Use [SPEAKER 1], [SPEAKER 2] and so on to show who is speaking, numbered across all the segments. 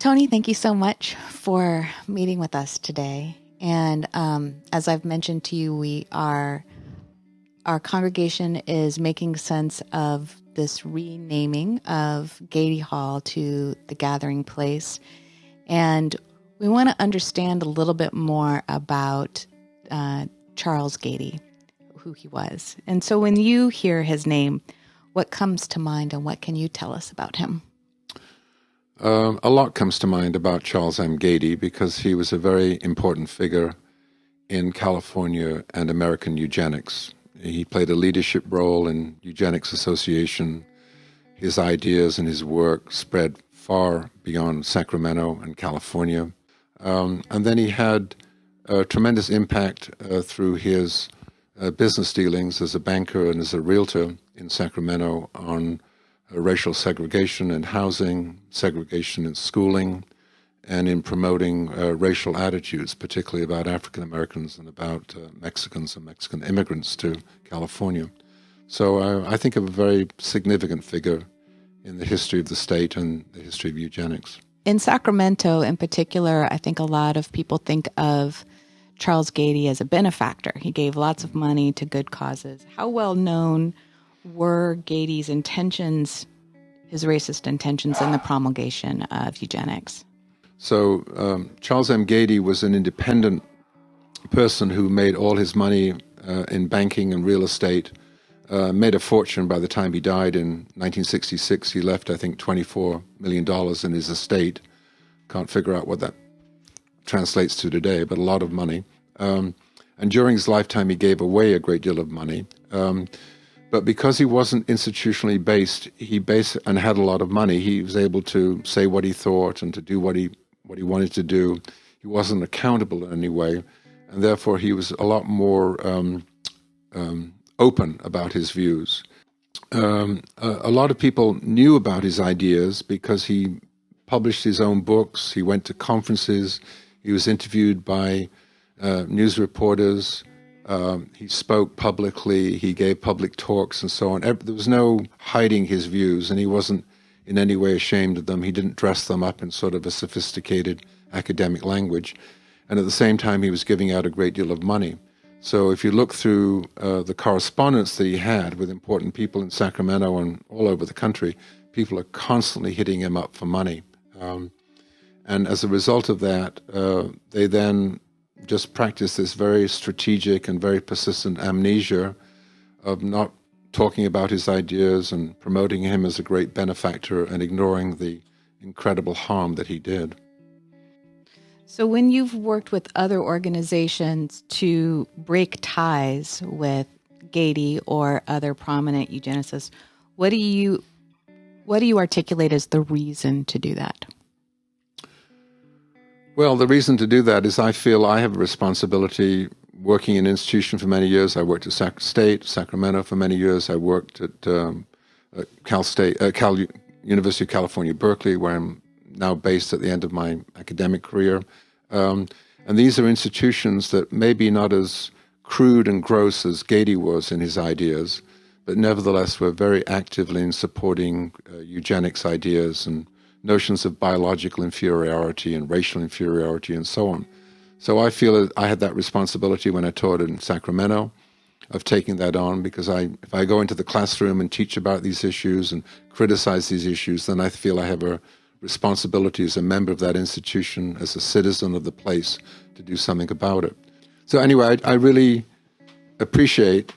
[SPEAKER 1] Tony, thank you so much for meeting with us today. And as I've mentioned to you, our congregation is making sense of this renaming of Goethe Hall to the Gathering Place. And we want to understand a little bit more about Charles Goethe, who he was. And so when you hear his name, what comes to mind and what can you tell us about him?
[SPEAKER 2] A lot comes to mind about Charles M. Goethe because he was a very important figure in California and American eugenics. He played a leadership role in Eugenics Association. His ideas and his work spread far beyond Sacramento and California. And then he had a tremendous impact through his business dealings as a banker and as a realtor in Sacramento on racial segregation in housing, segregation in schooling, and in promoting racial attitudes, particularly about African Americans and about Mexicans and Mexican immigrants to California. So I think of a very significant figure in the history of the state and the history of eugenics.
[SPEAKER 1] In Sacramento in particular, I think a lot of people think of Charles Goethe as a benefactor. He gave lots of money to good causes. How well known were Goethe's intentions, his racist intentions in the promulgation of eugenics?
[SPEAKER 2] So Charles M. Goethe was an independent person who made all his money in banking and real estate, made a fortune by the time he died in 1966. He left, I think, $24 million in his estate. Can't figure out what that translates to today, but a lot of money. And during his lifetime, he gave away a great deal of money. But because he wasn't institutionally based, and had a lot of money, he was able to say what he thought and to do what he wanted to do. He wasn't accountable in any way, and therefore he was a lot more open about his views. A lot of people knew about his ideas because he published his own books, he went to conferences, he was interviewed by news reporters, he spoke publicly, he gave public talks and so on. There was no hiding his views, and he wasn't in any way ashamed of them. He didn't dress them up in sort of a sophisticated academic language. And at the same time, he was giving out a great deal of money. So if you look through the correspondence that he had with important people in Sacramento and all over the country, people are constantly hitting him up for money. And as a result of that, they then just practice this very strategic and very persistent amnesia of not talking about his ideas and promoting him as a great benefactor and ignoring the incredible harm that he did.
[SPEAKER 1] So when you've worked with other organizations to break ties with Goethe or other prominent eugenicists, what do you articulate as the reason to do that?
[SPEAKER 2] Well, the reason to do that is I feel I have a responsibility working in an institution for many years. I worked at Sacramento for many years. I worked at University of California, Berkeley, where I'm now based at the end of my academic career. And these are institutions that may be not as crude and gross as Goethe was in his ideas, but nevertheless were very actively in supporting eugenics ideas and notions of biological inferiority and racial inferiority and so on. So I feel that I had that responsibility when I taught in Sacramento of taking that on, because if I go into the classroom and teach about these issues and criticize these issues, then I feel I have a responsibility as a member of that institution, as a citizen of the place, to do something about it. So anyway, I really appreciate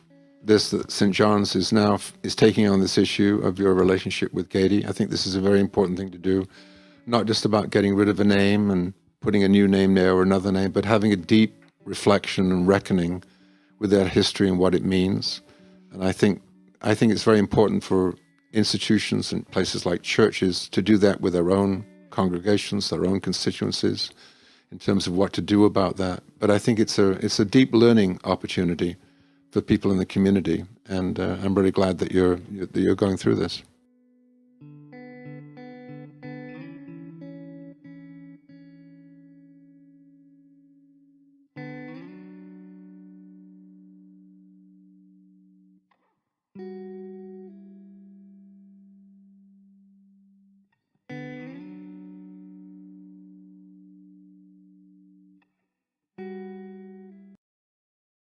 [SPEAKER 2] this, that St. John's is taking on this issue of your relationship with Goethe. I think this is a very important thing to do, not just about getting rid of a name and putting a new name there or another name, but having a deep reflection and reckoning with that history and what it means. And I think it's very important for institutions and places like churches to do that with their own congregations, their own constituencies, in terms of what to do about that. But I think it's a deep learning opportunity for people in the community, and I'm really glad that you're going through this.